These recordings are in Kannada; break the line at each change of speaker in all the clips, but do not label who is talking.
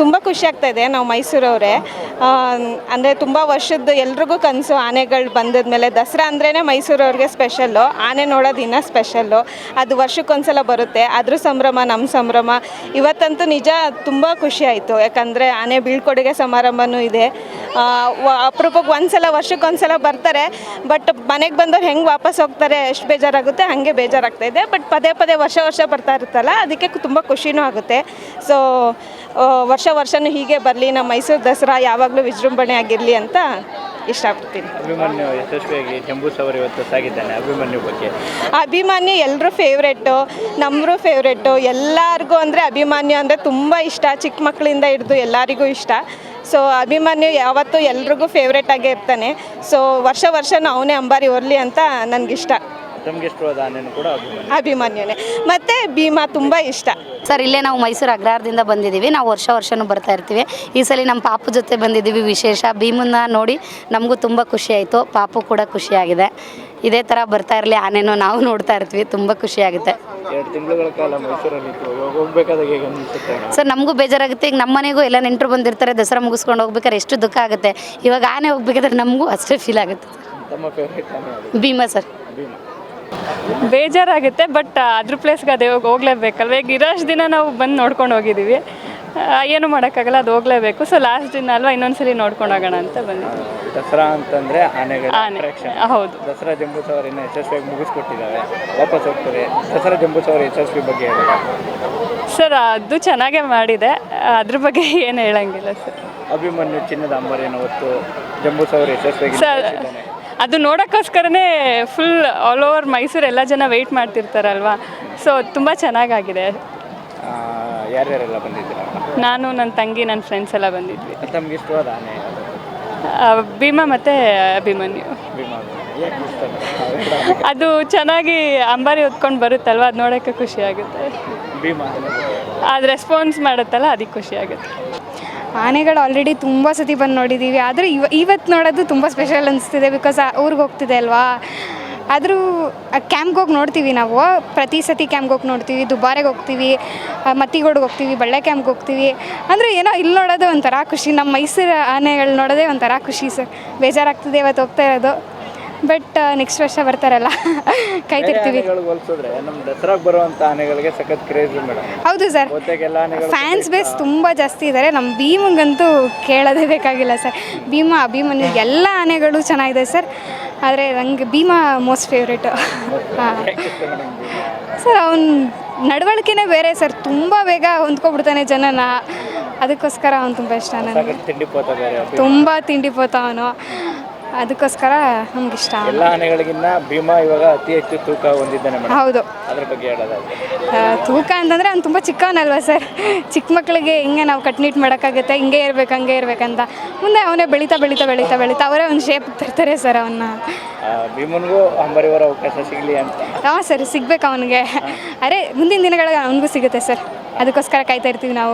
ತುಂಬ ಖುಷಿ ಆಗ್ತಾಯಿದೆ. ನಾವು ಮೈಸೂರವರೇ, ಅಂದರೆ ತುಂಬ ವರ್ಷದ ಎಲ್ರಿಗೂ ಕನಸು ಆನೆಗಳು ಬಂದದ್ಮೇಲೆ ದಸರಾ ಅಂದ್ರೇ ಮೈಸೂರವ್ರಿಗೆ ಸ್ಪೆಷಲ್ಲು. ಆನೆ ನೋಡೋದು ಇನ್ನೂ ಸ್ಪೆಷಲ್ಲು. ಅದು ವರ್ಷಕ್ಕೊಂದ್ಸಲ ಬರುತ್ತೆ, ಅದ್ರ ಸಂಭ್ರಮ ನಮ್ಮ ಸಂಭ್ರಮ. ಇವತ್ತಂತೂ ನಿಜ ತುಂಬ ಖುಷಿ ಆಯಿತು, ಯಾಕಂದರೆ ಆನೆ ಬೀಳ್ಕೊಡುಗೆ ಸಮಾರಂಭವೂ ಇದೆ. ಅಪರೂಪಕ್ಕೆ ವರ್ಷಕ್ಕೊಂದ್ಸಲ ಬರ್ತಾರೆ. ಬಟ್ ಮನೆಗೆ ಬಂದವ್ರು ಹೆಂಗೆ ವಾಪಸ್ ಹೋಗ್ತಾರೆ, ಎಷ್ಟು ಬೇಜಾರಾಗುತ್ತೆ ಹಾಗೆ ಬೇಜಾರಾಗ್ತಾಯಿದೆ. ಬಟ್ ಪದೇ ವರ್ಷ ಬರ್ತಾ ಇರುತ್ತಲ್ಲ, ಅದಕ್ಕೆ ತುಂಬ ಖುಷಿನೂ ಆಗುತ್ತೆ. ಸೊ ವರ್ಷನೂ ಹೀಗೆ ಬರಲಿ, ನಮ್ಮ ಮೈಸೂರು ದಸರಾ ಯಾವಾಗಲೂ ವಿಜೃಂಭಣೆ ಆಗಿರಲಿ ಅಂತ ಇಷ್ಟಪಡ್ತೀನಿ.
ಅಭಿಮನ್ಯು ಯಶಸ್ವಿಯಾಗಿ ಜಂಬೂ ಸವಾರಿ ಇವತ್ತು ಸಾಗಿದ್ದಾನೆ. ಅಭಿಮನ್ಯು ಬಗ್ಗೆ
ಅಭಿಮನ್ಯು ಎಲ್ಲರೂ ಫೇವ್ರೇಟು, ನಮ್ಮರೂ ಫೇವ್ರೇಟು. ಎಲ್ಲರಿಗೂ ಅಂದರೆ ಅಭಿಮನ್ಯು ಅಂದರೆ ತುಂಬ ಇಷ್ಟ, ಚಿಕ್ಕ ಮಕ್ಕಳಿಂದ ಹಿಡಿದು ಎಲ್ಲರಿಗೂ ಇಷ್ಟ. ಸೊ ಅಭಿಮನ್ಯು ಯಾವತ್ತೂ ಎಲ್ರಿಗೂ ಫೇವ್ರೇಟ್ ಆಗೇ ಇರ್ತಾನೆ. ಸೊ ವರ್ಷನೂ ಅವನೇ ಅಂಬಾರಿ ಹೊರಲಿ ಅಂತ ನನಗಿಷ್ಟ.
ತಮಗೆ ಇಷ್ಟವಾದ ಆನೆನೂ ಕೂಡ
ಅಭಿಮನ್ಯುನೇ. ಮತ್ತು ಭೀಮಾ ತುಂಬ ಇಷ್ಟ.
ಸರ್, ಇಲ್ಲೇ ನಾವು ಮೈಸೂರು ಅಗ್ರಹಾರದಿಂದ ಬಂದಿದ್ದೀವಿ. ನಾವು ವರ್ಷನೂ ಬರ್ತಾ ಇರ್ತೀವಿ. ಈ ಸಲ ನಮ್ಮ ಪಾಪು ಜೊತೆ ಬಂದಿದ್ದೀವಿ. ವಿಶೇಷ ಭೀಮನ್ನ ನೋಡಿ ನಮಗೂ ತುಂಬ ಖುಷಿ ಆಯಿತು, ಪಾಪು ಕೂಡ ಖುಷಿಯಾಗಿದೆ. ಇದೇ ಥರ ಬರ್ತಾ ಇರಲಿ, ಆನೆನೂ ನಾವು ನೋಡ್ತಾ ಇರ್ತೀವಿ, ತುಂಬ ಖುಷಿಯಾಗುತ್ತೆ.
2 ತಿಂಗಳ ಕಾಲ ಮೈಸೂರಲ್ಲಿ ಹೋಗ್ಬೇಕಾದಾಗ ಹೇಗೆ ಅನಿಸುತ್ತೆ
ಸರ್? ನಮಗೂ ಬೇಜಾರಾಗುತ್ತೆ. ಈಗ ನಮ್ಮ ಮನೆಗೂ ಎಲ್ಲ ನೆಂಟರು ಬಂದಿರ್ತಾರೆ, ದಸರಾ ಮುಗಿಸ್ಕೊಂಡು ಹೋಗ್ಬೇಕಾದ್ರೆ ಎಷ್ಟು ದುಃಖ ಆಗುತ್ತೆ. ಇವಾಗ ಆನೆ ಹೋಗ್ಬೇಕಾದ್ರೆ ನಮಗೂ ಅಷ್ಟೇ ಫೀಲ್ ಆಗುತ್ತೆ.
ತಮ್ಮ ಫೇವ್ರೇಟ್ ಆನೆ
ಭೀಮಾ ಸರ್.
ಭೀಮಾ
ಬೇಜಾರಾಗುತ್ತೆ, ಬಟ್ ಅದ್ರ ಪ್ಲೇಸ್ಗೆ ಅದೇ ಹೋಗ್ಲೇಬೇಕಲ್ವ. ಈಗ ಇರೋಷ್ಟು ದಿನ ನಾವು ಬಂದು ನೋಡ್ಕೊಂಡು ಹೋಗಿದ್ದೀವಿ, ಏನು ಮಾಡೋಕ್ಕಾಗಲ್ಲ, ಅದು ಹೋಗಲೇಬೇಕು. ಸೊ ಲಾಸ್ಟ್ ದಿನ ಅಲ್ವಾ, ಇನ್ನೊಂದ್ಸಲಿ ನೋಡ್ಕೊಂಡು ಹೋಗೋಣ ಅಂತ ಬಂದಿದ್ದೀವಿ.
ದಸರಾ ಅಂತಂದರೆ ಆನೆಗಳ ಅಟ್ರಾಕ್ಷನ್.
ಹೌದು.
ದಸರಾ ಜಂಬೂ ಸವಾರಿನ ಯಶಸ್ವಿಯಾಗಿ ಮುಗಿಸ್ಕೊಟ್ಟಿದ್ದಾವೆ, ವಾಪಸ್ ಹೋಗ್ತಾರೆ. ದಸರಾ ಜಂಬೂ ಸವಾರಿ ಯಶಸ್ವಿ ಬಗ್ಗೆ ಹೇಳೋಣ
ಸರ್. ಅದು ಚೆನ್ನಾಗೇ ಮಾಡಿದೆ, ಅದ್ರ ಬಗ್ಗೆ ಏನು ಹೇಳಂಗಿಲ್ಲ ಸರ್.
ಅಭಿಮನ್ಯು ಚಿನ್ನದ ಅಂಬಾರಿಯನ್ನು ಹೊತ್ತು ಜಂಬೂ ಸವಾರಿ ಯಶಸ್ವಿಯಾಗಿ
ಸರ್, ಅದು ನೋಡೋಕ್ಕೋಸ್ಕರನೇ ಫುಲ್ ಆಲ್ ಓವರ್ ಮೈಸೂರು ಎಲ್ಲ ಜನ ವೆಯ್ಟ್ ಮಾಡ್ತಿರ್ತಾರಲ್ವ. ಸೊ ತುಂಬ ಚೆನ್ನಾಗಾಗಿದೆ.
ಯಾರ್ಯಾರೆಲ್ಲ ಬಂದಿದ್ದೀರಾ?
ನಾನು, ನನ್ನ ತಂಗಿ, ನನ್ನ ಫ್ರೆಂಡ್ಸ್ ಎಲ್ಲ ಬಂದಿದ್ವಿ.
ತಮ್ಗೆ ಇಷ್ಟವಾದ ಆನೆ
ಭೀಮಾ ಮತ್ತು ಅಭಿಮನ್ಯು.
ಭೀಮಾ ಯಾಕೆ ಇಷ್ಟ?
ಅದು ಚೆನ್ನಾಗಿ ಅಂಬಾರಿ ಹೊತ್ಕೊಂಡು ಬರುತ್ತಲ್ವ, ಅದು ನೋಡೋಕ್ಕೆ ಖುಷಿ ಆಗುತ್ತೆ.
ಭೀಮಾ
ಅದು ರೆಸ್ಪಾನ್ಸ್ ಮಾಡುತ್ತಲ್ಲ, ಅದಕ್ಕೆ ಖುಷಿ ಆಗುತ್ತೆ.
ಆನೆಗಳು ಆಲ್ರೆಡಿ ತುಂಬ ಸತಿ ಬಂದು ನೋಡಿದ್ದೀವಿ, ಆದರೆ ಇವತ್ತು ನೋಡೋದು ತುಂಬ ಸ್ಪೆಷಲ್ ಅನಿಸ್ತಿದೆ. ಬಿಕಾಸ್ ಊರಿಗೆ ಹೋಗ್ತಿದೆ ಅಲ್ವಾ. ಆದರೂ ಕ್ಯಾಂಪ್ಗೆ ಹೋಗಿ ನೋಡ್ತೀವಿ ನಾವು, ಪ್ರತಿ ಸತಿ ಕ್ಯಾಂಪ್ಗೆ ಹೋಗಿ ನೋಡ್ತೀವಿ. ದುಬಾರೆಗೆ ಹೋಗ್ತೀವಿ, ಮತ್ತಿಗೋಡ್ಗೆ ಹೋಗ್ತೀವಿ, ಬಳ್ಳೆ ಕ್ಯಾಂಪ್ಗೆ ಹೋಗ್ತೀವಿ. ಅಂದರೆ ಏನೋ ಇಲ್ಲಿ ನೋಡೋದು ಒಂಥರ ಖುಷಿ. ನಮ್ಮ ಮೈಸೂರು ಆನೆಗಳು ನೋಡೋದೇ ಒಂಥರ ಖುಷಿ ಸರ್. ಬೇಜಾರಾಗ್ತಿದೆ ಇವತ್ತು ಹೋಗ್ತಾ ಇರೋದು, ಬಟ್ ನೆಕ್ಸ್ಟ್ ವರ್ಷ ಬರ್ತಾರಲ್ಲ ಕಾಯ್ತಿರ್ತೀವಿ.
ಹೋಲಿಸಿದ್ರೆ ನಮ್ಮ ದಸರಾಗೆ ಬರುವಂಥ ಆನೆಗಳಿಗೆ ಸಖತ್ ಕ್ರೇಜ್ ಮೇಡಮ್.
ಹೌದು ಸರ್, ಫ್ಯಾನ್ಸ್ ಬೇಸ್ ತುಂಬ ಜಾಸ್ತಿ ಇದ್ದಾರೆ. ನಮ್ಮ ಭೀಮಂಗಂತೂ ಕೇಳೋದೇ ಬೇಕಾಗಿಲ್ಲ ಸರ್. ಅಭಿಮನ್ಯು ಎಲ್ಲ ಆನೆಗಳು ಚೆನ್ನಾಗಿದೆ ಸರ್, ಆದರೆ ನನಗೆ ಭೀಮಾ ಮೋಸ್ಟ್ ಫೇವ್ರೇಟು. ಹಾಂ ಸರ್, ಅವನ ನಡವಳಿಕೆನೇ ಬೇರೆ ಸರ್. ತುಂಬ ಬೇಗ ಹೊಂದ್ಕೊಬಿಡ್ತಾನೆ ಜನನ, ಅದಕ್ಕೋಸ್ಕರ ಅವನು ತುಂಬ ಇಷ್ಟ ನನಗೆ. ತುಂಬ ತಿಂಡಿಪೋತ ಅವನು, ಅದಕ್ಕೋಸ್ಕರ ನಮಗಿಷ್ಟ.
ಎಲ್ಲ ಆನೆಗಳಿಗಿನ್ನ ಭೀಮಾ ಇವಾಗ ಅತಿ ಹೆಚ್ಚು ತೂಕ ಹೊಂದಿದ್ದಾನೆ.
ಹೌದು.
ಅದ್ರ ಬಗ್ಗೆ ಹೇಳೋದಾದ್ರೆ
ತೂಕ ಅಂತಂದರೆ ಅವ್ನು ತುಂಬ ಚಿಕ್ಕವನಲ್ವ ಸರ್. ಚಿಕ್ಕ ಮಕ್ಕಳಿಗೆ ಹಿಂಗೆ ನಾವು ಕಟ್ನಿಟ್ ಮಾಡೋಕ್ಕಾಗುತ್ತೆ, ಹಿಂಗೆ ಇರ್ಬೇಕು ಹಂಗೆ ಇರ್ಬೇಕಂತ. ಮುಂದೆ ಅವನೇ ಬೆಳೀತಾ ಅವರೇ ಒಂದು ಶೇಪ್ ತರ್ತಾರೆ ಸರ್ ಅವನ್ನ.
ಭೀಮನ್ಗೂ ಅಂಬಾರಿ ಹೊರ ಅವಕಾಶ ಸಿಗಲಿ ಅಂತ.
ಹಾಂ ಸರ್, ಸಿಗ್ಬೇಕು ಅವನಿಗೆ. ಅರೆ ಮುಂದಿನ ದಿನಗಳಿಗೆ ಅವನಿಗೂ ಸಿಗುತ್ತೆ ಸರ್, ಅದಕ್ಕೋಸ್ಕರ ಕಾಯ್ತಾ ಇರ್ತೀವಿ ನಾವು.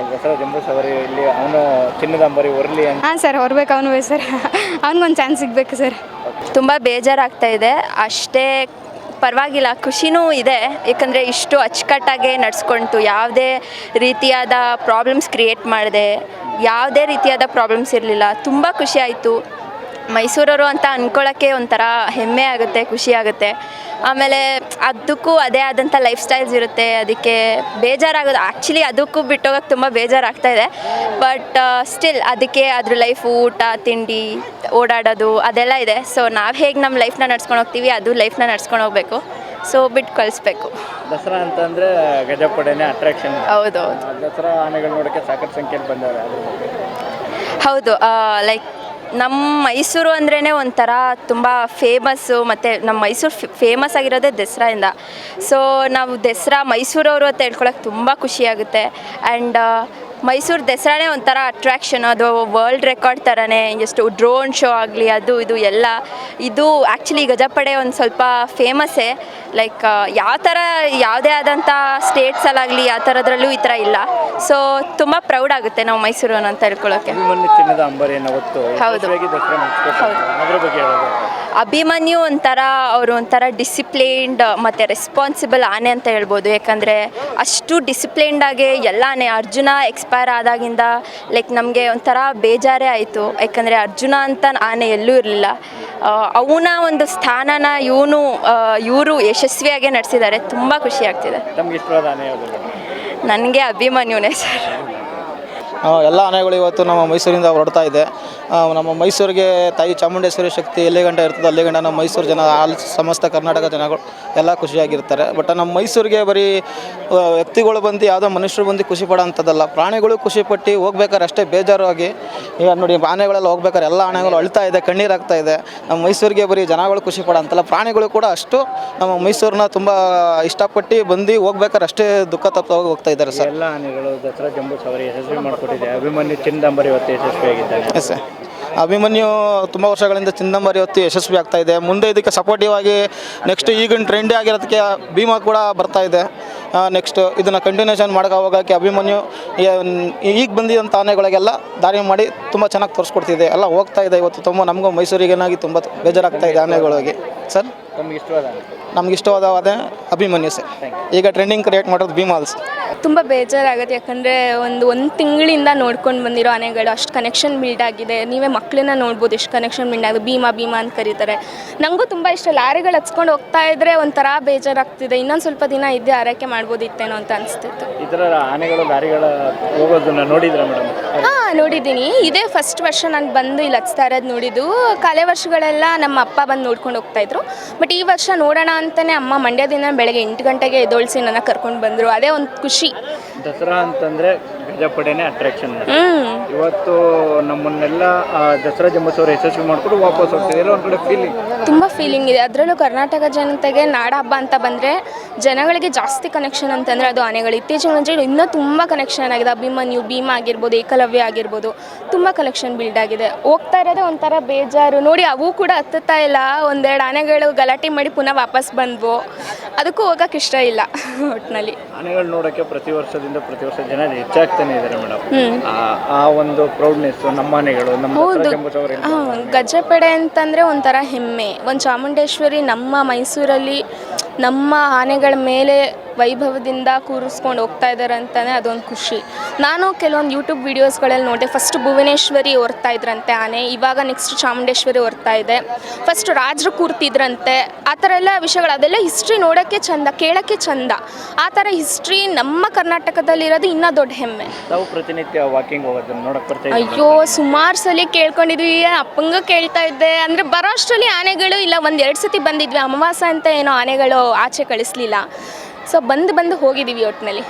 ದಸರಾ ಜಂಬೂ ಸವಾರಿಯಲ್ಲಿ ಅವನು ಚಿನ್ನದ ಅಂಬಾರಿ ಹೊರಲಿ ಅಂತ.
ಹಾಂ ಸರ್, ಹೊರಬೇಕು ಅವನು ಸರ್. ಅವ್ನಿಗೊಂದು ಚಾನ್ಸ್ ಸಿಗಬೇಕು ಸರ್.
ತುಂಬ ಬೇಜಾರಾಗ್ತಾ ಇದೆ, ಅಷ್ಟೇ ಪರವಾಗಿಲ್ಲ, ಖುಷಿನೂ ಇದೆ. ಏಕೆಂದರೆ ಇಷ್ಟು ಅಚ್ಚುಕಟ್ಟಾಗೆ ನಡೆಸ್ಕೊಂತು, ಯಾವುದೇ ರೀತಿಯಾದ ಪ್ರಾಬ್ಲಮ್ಸ್ ಕ್ರಿಯೇಟ್ ಮಾಡಿದೆ, ಯಾವುದೇ ರೀತಿಯಾದ ಪ್ರಾಬ್ಲಮ್ಸ್ ಇರಲಿಲ್ಲ. ತುಂಬ ಖುಷಿ ಆಯಿತು. ಮೈಸೂರವರು ಅಂತ ಅಂದ್ಕೊಳ್ಳೋಕ್ಕೆ ಒಂಥರ ಹೆಮ್ಮೆ ಆಗುತ್ತೆ, ಖುಷಿ ಆಗುತ್ತೆ. ಆಮೇಲೆ ಅದಕ್ಕೂ ಅದೇ ಆದಂಥ ಲೈಫ್ ಸ್ಟೈಲ್ಸ್ ಇರುತ್ತೆ, ಅದಕ್ಕೆ ಬೇಜಾರಾಗೋದು. ಆ್ಯಕ್ಚುಲಿ ಅದಕ್ಕೂ ಬಿಟ್ಟೋಗಕ್ಕೆ ತುಂಬ ಬೇಜಾರಾಗ್ತಾಯಿದೆ. ಬಟ್ ಸ್ಟಿಲ್ ಅದಕ್ಕೆ ಅದ್ರ ಲೈಫ್, ಊಟ ತಿಂಡಿ, ಓಡಾಡೋದು ಅದೆಲ್ಲ ಇದೆ. ಸೊ ನಾವು ಹೇಗೆ ನಮ್ಮ ಲೈಫ್ನ ನಡ್ಸ್ಕೊಂಡು ಹೋಗ್ತೀವಿ, ಅದು ಲೈಫ್ನ ನಡ್ಸ್ಕೊಂಡು ಹೋಗಬೇಕು. ಸೊ ಬಿಟ್ಟು ಕಳಿಸ್ಬೇಕು.
ದಸರಾ ಅಂತಂದರೆ ಗಜಪಡೆನೇ ಅಟ್ರಾಕ್ಷನ್.
ಹೌದು.
ದಸರಾ ಆನೆಗಳು ನೋಡೋಕ್ಕೆ ಸಾಕಷ್ಟು ಸಂಖ್ಯೆಯಲ್ಲಿ ಬಂದವರು.
ಹೌದು, ಲೈಕ್ ನಮ್ಮ ಮೈಸೂರು ಅಂದ್ರೇ ಒಂಥರ ತುಂಬ ಫೇಮಸ್ಸು. ಮತ್ತು ನಮ್ಮ ಮೈಸೂರು ಫೇಮಸ್ ಆಗಿರೋದೇ ದಸರಾಯಿಂದ. ಸೊ ನಾವು ದಸರಾ ಮೈಸೂರವರು ಅಂತ ಹೇಳ್ಕೊಳಕ್ಕೆ ತುಂಬ ಖುಷಿಯಾಗುತ್ತೆ. ಆ್ಯಂಡ್ ಮೈಸೂರು ದಸರಾನೇ ಒಂಥರ ಅಟ್ರಾಕ್ಷನ್. ಅದು ವರ್ಲ್ಡ್ ರೆಕಾರ್ಡ್ ಥರನೇ. ಎಷ್ಟು ಡ್ರೋನ್ ಶೋ ಆಗಲಿ, ಅದು ಇದು ಎಲ್ಲ. ಇದು ಆ್ಯಕ್ಚುಲಿ ಗಜಪಡೆ ಒಂದು ಸ್ವಲ್ಪ ಫೇಮಸ್ಸೇ. ಲೈಕ್ ಯಾವ ಥರ ಯಾವುದೇ ಆದಂಥ ಸ್ಟೇಟ್ಸಲ್ಲಾಗಲಿ ಯಾವ ಥರದ್ರಲ್ಲೂ ಈ ಥರ ಇಲ್ಲ. ಸೊ ತುಂಬ ಪ್ರೌಡ್ ಆಗುತ್ತೆ ನಾವು ಮೈಸೂರು ಅಂತ ಹೇಳ್ಕೊಳ್ಳೋಕ್ಕೆ.
ಚಿನ್ನದ ಅಂಬಾರಿಯನ್ನು ಹೊತ್ತು
ಹೌದು.
ದಸರಾ
ಹೌದು.
ಅದ್ರ ಬಗ್ಗೆ ಹೇಳೋದು
ಅಭಿಮನ್ಯು ಅವರು ಒಂಥರ ಡಿಸಿಪ್ಲಿನ್ಡ್ ಮತ್ತು ರೆಸ್ಪಾನ್ಸಿಬಲ್ ಆನೆ ಅಂತ ಹೇಳ್ಬೋದು. ಯಾಕಂದರೆ ಅಷ್ಟು ಡಿಸಿಪ್ಲಿನ್ಡಾಗಿ ಎಲ್ಲ ಆನೆ, ಅರ್ಜುನ ಎಕ್ಸ್ಪೈರ್ ಆದಾಗಿಂದ ಲೈಕ್ ನಮಗೆ ಒಂಥರ ಬೇಜಾರೇ ಆಯಿತು. ಯಾಕಂದರೆ ಅರ್ಜುನ ಅಂತ ಆನೆ ಎಲ್ಲೂ ಇರಲಿಲ್ಲ. ಅವನ ಒಂದು ಸ್ಥಾನನ ಇವರು ಯಶಸ್ವಿಯಾಗಿ ನಡೆಸಿದ್ದಾರೆ. ತುಂಬ ಖುಷಿ ಆಗ್ತಿದೆ.
ತಮ್ಗೆ ಇಷ್ಟವಾದ ಆನೆ ಯಾವುದು?
ನನಗೆ ಅಭಿಮನ್ಯುನೇ ಸರ್.
ಎಲ್ಲ ಆನೆಗಳು ಇವತ್ತು ನಮ್ಮ ಮೈಸೂರಿಂದ ಹೊರಡ್ತಾ ಇದೆ. ನಮ್ಮ ಮೈಸೂರಿಗೆ ತಾಯಿ ಚಾಮುಂಡೇಶ್ವರಿ ಶಕ್ತಿ ಎಲ್ಲಿ ಗಂಟ ಇರ್ತದೆ ಅಲ್ಲಿ ಗಂಟ ನಮ್ಮ ಮೈಸೂರು ಜನ ಸಮಸ್ತ ಕರ್ನಾಟಕ ಜನಗಳು ಎಲ್ಲ ಖುಷಿಯಾಗಿರ್ತಾರೆ. ಬಟ್ ನಮ್ಮ ಮೈಸೂರಿಗೆ ಬರೀ ವ್ಯಕ್ತಿಗಳು ಬಂದು ಯಾವುದೋ ಮನುಷ್ಯರು ಬಂದು ಖುಷಿ ಪಡೋ ಅಂಥದ್ದಲ್ಲ, ಪ್ರಾಣಿಗಳು ಖುಷಿಪಟ್ಟು ಹೋಗ್ಬೇಕಾದ್ರೆ ಅಷ್ಟೇ ಬೇಜಾರು ಆಗಿ. ಈಗ ನೋಡಿ ಆನೆಗಳೆಲ್ಲ ಹೋಗ್ಬೇಕಾದ್ರೆ ಎಲ್ಲ ಆನೆಗಳು ಅಳ್ತಾ ಇದೆ, ಕಣ್ಣೀರಾಗ್ತಾ ಇದೆ. ನಮ್ಮ ಮೈಸೂರಿಗೆ ಬರೀ ಜನಗಳು ಖುಷಿ ಪಡೋ ಅಂತಲ್ಲ, ಪ್ರಾಣಿಗಳು ಕೂಡ ಅಷ್ಟು ನಮ್ಮ ಮೈಸೂರನ್ನ ತುಂಬ ಇಷ್ಟಪಟ್ಟು ಬಂದು ಹೋಗ್ಬೇಕಾದ್ರೆ ಅಷ್ಟೇ ದುಃಖ ತಪ್ಪ ಹೋಗ್ತಾ ಇದ್ದಾರೆ ಸರ್.
ಎಲ್ಲ ಆನೆಗಳು ದಸರಾ ಜಂಬೂ ಸವಾರಿ ಯಶಸ್ವಿ ಮಾಡಿಕೊಟ್ಟಿದೆ. ಅಭಿಮನ್ಯು ಚಿನ್ನದಂಬರಿ ಇವತ್ತು ಯಶಸ್ವಿಯಾಗಿದ್ದಾನೆ.
ಎಸ್ ಸರ್, ಅಭಿಮನ್ಯು ತುಂಬ ವರ್ಷಗಳಿಂದ ಚಿನ್ನದಂಬರಿ ಹೊತ್ತು ಯಶಸ್ವಿ ಆಗ್ತಾ ಇದೆ. ಮುಂದೆ ಇದಕ್ಕೆ ಸಪೋರ್ಟಿವ್ ಆಗಿ ನೆಕ್ಸ್ಟ್ ಈಗಿನ ಟ್ರೆಂಡೇ ಆಗಿರೋದಕ್ಕೆ ಭೀಮಾ ಕೂಡ ಬರ್ತಾ ಇದೆ. ನೆಕ್ಸ್ಟ್ ಇದನ್ನು ಕಂಟಿನ್ಯೂಷನ್ ಹೋಗೋಕ್ಕೆ ಅಭಿಮನ್ಯು ಈಗ ಬಂದಿದ್ದಂಥ ಆನೆಗಳಿಗೆಲ್ಲ ದಾರಿ ಮಾಡಿ ತುಂಬ ಚೆನ್ನಾಗಿ ತೋರಿಸ್ಕೊಡ್ತಿದೆ, ಎಲ್ಲ ಹೋಗ್ತಾ ಇದೆ. ಇವತ್ತು ತುಂಬ ನಮಗೂ ಮೈಸೂರಿಗೆ ಏನಾಗಿ ತುಂಬ ಬೇಜಾರಾಗ್ತಾ ಇದೆ ಆನೆಗಳಿಗೆ ಸರ್.
ತಮ್ಗೆ ಇಷ್ಟವಾದ ಆನೆ?
ನಮ್ಗೆ ಇಷ್ಟವಾದ ಅಭಿಮನ್ಯು ಸರ್. ಈಗ ಟ್ರೆಂಡಿಂಗ್ ಕ್ರಿಯೇಟ್ ಮಾಡೋದು ಭೀಮಾಲ್ಸ್.
ತುಂಬ ಬೇಜಾರಾಗುತ್ತೆ. ಯಾಕಂದರೆ ಒಂದು ತಿಂಗಳಿಂದ ನೋಡ್ಕೊಂಡು ಬಂದಿರೋ ಆನೆಗಳು ಅಷ್ಟು ಕನೆಕ್ಷನ್ ಬಿಲ್ಡ್ ಆಗಿದೆ. ನೀವೇ ಮಕ್ಕಳನ್ನ ನೋಡ್ಬೋದು ಎಷ್ಟು ಕನೆಕ್ಷನ್ ಬಿಲ್ಡ್ ಆಗಿದೆ. ಭೀಮಾ ಅಂತ ಕರೀತಾರೆ. ನನಗೂ ತುಂಬ ಇಷ್ಟ. ಲಾರಿಗಳು ಹಚ್ಕೊಂಡು ಹೋಗ್ತಾ ಇದ್ದರೆ ಒಂಥರ ಬೇಜಾರಾಗ್ತಿದೆ. ಇನ್ನೊಂದು ಸ್ವಲ್ಪ ದಿನ ಇದ್ದೇ ಆರೈಕೆ ಮಾಡ್ಬೋದಿತ್ತೇನೋ ಅಂತ ಅನಿಸ್ತಿತ್ತು.
ಈ ಥರ ಆನೆಗಳು ಲಾರಿಗಳ ಹೋಗೋದನ್ನ ನೋಡಿದ್ರೆ ಮೇಡಮ್?
ಹಾಂ, ನೋಡಿದ್ದೀನಿ. ಇದೇ ಫಸ್ಟ್ ವರ್ಷ ನಾನು ಬಂದು ಇಲ್ಲಿ ಹಚ್ತಾ ಇರೋದು ನೋಡಿದ್ದು. ಕಳೆ ವರ್ಷಗಳೆಲ್ಲ ನಮ್ಮ ಅಪ್ಪ ಬಂದು ನೋಡ್ಕೊಂಡು ಹೋಗ್ತಾಯಿದ್ರು. ಬಟ್ ಈ ವರ್ಷ ನೋಡೋಣ ಅಂತಲೇ ಅಮ್ಮ ಮಂಡ್ಯದಿಂದ ಬೆಳಗ್ಗೆ 8 ಗಂಟೆಗೆ ಎದ್ದೊಳಿಸಿ ನನ್ನ ಕರ್ಕೊಂಡು ಬಂದರು. ಅದೇ ಒಂದು ಖುಷಿ.
ದಸರಾ ಅಂತಂದರೆ ಗಜಪಡೆನೇ ಅಟ್ರಾಕ್ಷನ್. ಇವತ್ತು ನಮ್ಮನ್ನೆಲ್ಲ ದಸರಾ ಜಂಬೂಸವಾರಿ ಯಶಸ್ವಿ ಮಾಡಿಕೊಂಡು ವಾಪಸ್ ಹೋಗ್ತಿದ್ದೀರ. ಒಂದು ಕಡೆ ಫೀಲಿಂಗ್,
ತುಂಬ ಫೀಲಿಂಗ್ ಇದೆ. ಅದರಲ್ಲೂ ಕರ್ನಾಟಕ ಜನತೆಗೆ ನಾಡ ಹಬ್ಬ ಅಂತ ಬಂದರೆ ಜನಗಳಿಗೆ ಜಾಸ್ತಿ ಕನೆಕ್ಷನ್ ಅಂತಂದರೆ ಅದು ಆನೆಗಳು. ಇತ್ತೀಚಿನ ಮುಂಚೆ ಇನ್ನೂ ತುಂಬ ಕನೆಕ್ಷನ್ ಆಗಿದೆ. ಅಭಿಮನ್ಯು, ಭೀಮಾ ಆಗಿರ್ಬೋದು, ಏಕಲವ್ಯ ಆಗಿರ್ಬೋದು, ತುಂಬ ಕಲೆಕ್ಷನ್ ಬಿಲ್ಡ್ ಆಗಿದೆ. ಹೋಗ್ತಾ ಇರೋದೇ ಒಂಥರ ಬೇಜಾರು. ನೋಡಿ, ಅವು ಕೂಡ ಹತ್ತುತ್ತಾ ಇಲ್ಲ. ಒಂದೆರಡು ಆನೆಗಳು ಗಲಾಟೆ ಮಾಡಿ ಪುನಃ ವಾಪಸ್ ಬಂದ್ವು. ಅದಕ್ಕೂ ಹೋಗೋಕೆ ಇಷ್ಟ ಇಲ್ಲ ಒಟ್ಟಿನಲ್ಲಿ.
ಆನೆಗಳು ನೋಡೋಕ್ಕೆ ಪ್ರತಿ ವರ್ಷ ಜನ ಹೆಚ್ಚಾಗ್ತಾನೆ ಇದ್ದಾರೆ ಮೇಡಮ್. ಆ ಒಂದು ಪ್ರೌಡ್ನೆಸ್ ನಮ್ಮ ಆನೆಗಳು ನಮ್ಮ ದಸರಾ ಜಂಬೂಸವಾರಿ.
ಗಜಪಡೆ ಅಂತಂದರೆ ಒಂಥರ ಹೆಮ್ಮೆ. ಒಂದು ಚಾಮುಂಡೇಶ್ವರಿ ನಮ್ಮ ಮೈಸೂರಲ್ಲಿ ನಮ್ಮ ಆನೆಗಳ ಮೇಲೆ ವೈಭವದಿಂದ ಕೂರಿಸ್ಕೊಂಡು ಹೋಗ್ತಾ ಇದ್ದಾರೆ ಅಂತಲೇ ಅದೊಂದು ಖುಷಿ. ನಾನು ಕೆಲವೊಂದು ಯೂಟ್ಯೂಬ್ ವೀಡಿಯೋಸ್ಗಳಲ್ಲಿ ನೋಡಿದೆ. ಫಸ್ಟ್ ಭುವನೇಶ್ವರಿ ಹೊರ್ತಾ ಇದ್ರಂತೆ ಆನೆ, ಇವಾಗ ನೆಕ್ಸ್ಟ್ ಚಾಮುಂಡೇಶ್ವರಿ ಹೊರ್ತಾ ಇದೆ. ಫಸ್ಟ್ ರಾಜರು ಕೂರ್ತಿದ್ರಂತೆ. ಆ ಥರ ಎಲ್ಲ ವಿಷಯಗಳು, ಅದೆಲ್ಲ ಹಿಸ್ಟ್ರಿ ನೋಡೋಕ್ಕೆ ಚಂದ, ಕೇಳೋಕ್ಕೆ ಚಂದ. ಆ ಥರ ಹಿಸ್ಟ್ರಿ ನಮ್ಮ ಕರ್ನಾಟಕದಲ್ಲಿರೋದು ಇನ್ನೂ ದೊಡ್ಡ ಹೆಮ್ಮೆ.
ತಾವು ಪ್ರತಿನಿತ್ಯ ವಾಕಿಂಗ್ ಹೋಗೋದನ್ನ ನೋಡಕ್ಕೆ ಬರ್ತಾ
ಅಯ್ಯೋ, ಸುಮಾರು ಸಲ ಕೇಳ್ಕೊಂಡಿದ್ವಿ. ಅಪ್ಪಂಗೆ ಕೇಳ್ತಾ ಇದ್ದೆ. ಅಂದರೆ ಬರೋ ಅಷ್ಟರಲ್ಲಿ ಆನೆಗಳು ಇಲ್ಲ. 1-2 ಸತಿ ಬಂದಿದ್ವಿ. ಅಮಾವಾಸ್ಯೆ ಅಂತ ಏನೋ ಆನೆಗಳು ಆಚೆ ಕಳಿಸ್ಲಿಲ್ಲ. ಸೊ ಬಂದು ಹೋಗಿದ್ದೀವಿ ಒಟ್ಟಿನಲ್ಲಿ.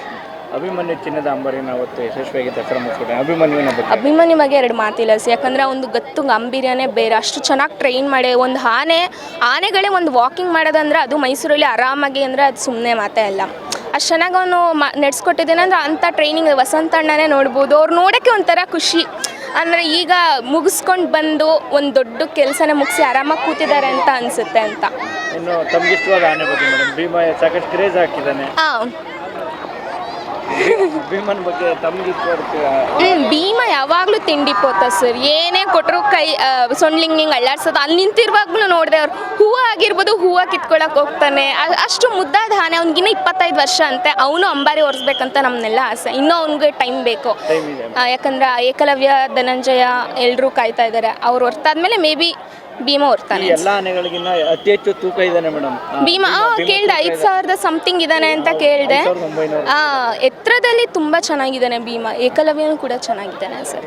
ಅಭಿಮನ್ಯು ಚಿನ್ನದ ಅಂಬರಿನ ಅವತ್ತು ಯಶಸ್ವಿಯಾಗಿ ದಸರಾ ಮುಗಿಸ್ಕೊಟ್ಟೆ.
ಅಭಿಮನ್ಯು ಬಗ್ಗೆ 2 ಮಾತಿಲ್ಲ ಸಿ. ಯಾಕಂದರೆ ಒಂದು ಗತ್ತು ಗಾಂಭೀರ್ಯನೇ ಬೇರೆ. ಅಷ್ಟು ಚೆನ್ನಾಗಿ ಟ್ರೈನ್ ಮಾಡಿ ಒಂದು ಆನೆಗಳೇ ಒಂದು ವಾಕಿಂಗ್ ಮಾಡೋದಂದ್ರೆ ಅದು ಮೈಸೂರಲ್ಲಿ ಆರಾಮಾಗಿ ಅಂದರೆ ಅದು ಸುಮ್ಮನೆ ಮಾತೇ ಅಲ್ಲ. ಅಷ್ಟು ಚೆನ್ನಾಗಿ ಅವನು ನಡೆಸ್ಕೊಟ್ಟಿದ್ದೇನೆ ಅಂದರೆ ಅಂಥ ಟ್ರೈನಿಂಗ್ ವಸಂತ ಅಣ್ಣನೇ ನೋಡ್ಬೋದು. ಅವ್ರು ನೋಡೋಕ್ಕೆ ಒಂಥರ ಖುಷಿ. ಅಂದರೆ ಈಗ ಮುಗಿಸ್ಕೊಂಡು ಬಂದು ಒಂದು ದೊಡ್ಡ ಕೆಲಸನ ಮುಗಿಸಿ ಆರಾಮಾಗಿ ಕೂತಿದ್ದಾರೆ ಅಂತ ಅನಿಸುತ್ತೆ ಅಂತ.
ಇನ್ನು ತಮ್ಗೆ ಇಷ್ಟವಾದ ಆನೆ ಬಗ್ಗೆ ಮೇಡಮ್? ಭೀಮಾ ಸಾಕಷ್ಟು ಕ್ರೇಜ್ ಹಾಕಿದ್ದಾನೆ. ಭೀಮನ ಬಗ್ಗೆ ತಮ್ಗೆ
ಭೀಮಾ ಯಾವಾಗಲೂ ತಿಂಡಿ ಪೋತ ಸರ್. ಏನೇ ಕೊಟ್ಟರು ಕೈ ಸೊಂಡ್ಲಿಂಗ್ ಅಳ್ಳಾಡ್ಸೋದು. ಅಲ್ಲಿ ನಿಂತಿರುವಾಗಲೂ ನೋಡಿದೆ ಅವ್ರು ಹೂವು ಆಗಿರ್ಬೋದು, ಹೂವು ಕಿತ್ಕೊಳಕ್ಕೆ ಹೋಗ್ತಾನೆ. ಅಷ್ಟು ಮುದ್ದಾದ ಆನೆ. ಅವ್ನಿಗಿನ್ನ 25 ವರ್ಷ ಅಂತೆ. ಅವನು ಅಂಬಾರಿ ಒರೆಸ್ಬೇಕಂತ ನಮ್ಮನ್ನೆಲ್ಲ ಆಸೆ. ಇನ್ನೂ ಅವ್ನಿಗೆ ಟೈಮ್ ಬೇಕು. ಯಾಕಂದ್ರೆ ಏಕಲವ್ಯ, ಧನಂಜಯ ಎಲ್ಲರೂ ಕಾಯ್ತಾ ಇದ್ದಾರೆ. ಅವ್ರು ಹೊರ್ತಾದ್ಮೇಲೆ ಮೇ ಬಿ ಭೀಮಾ ಹೊರ್ತಾನೆ.
ಎಲ್ಲ ಆನೆಗಳಿಗಿನ್ನ ಅತಿ ಹೆಚ್ಚು ತೂಕ ಇದ್ದಾನೆ ಮೇಡಮ್
ಭೀಮಾ. ಕೇಳಿದೆ 5,000 ಸಮಥಿಂಗ್ ಇದ್ದಾನೆ ಅಂತ ಕೇಳಿದೆ. ಎತ್ತರದಲ್ಲಿ ತುಂಬ ಚೆನ್ನಾಗಿದ್ದಾನೆ ಭೀಮಾ. ಏಕಲವ್ಯನೂ ಕೂಡ ಚೆನ್ನಾಗಿದ್ದಾನೆ ಸರ್.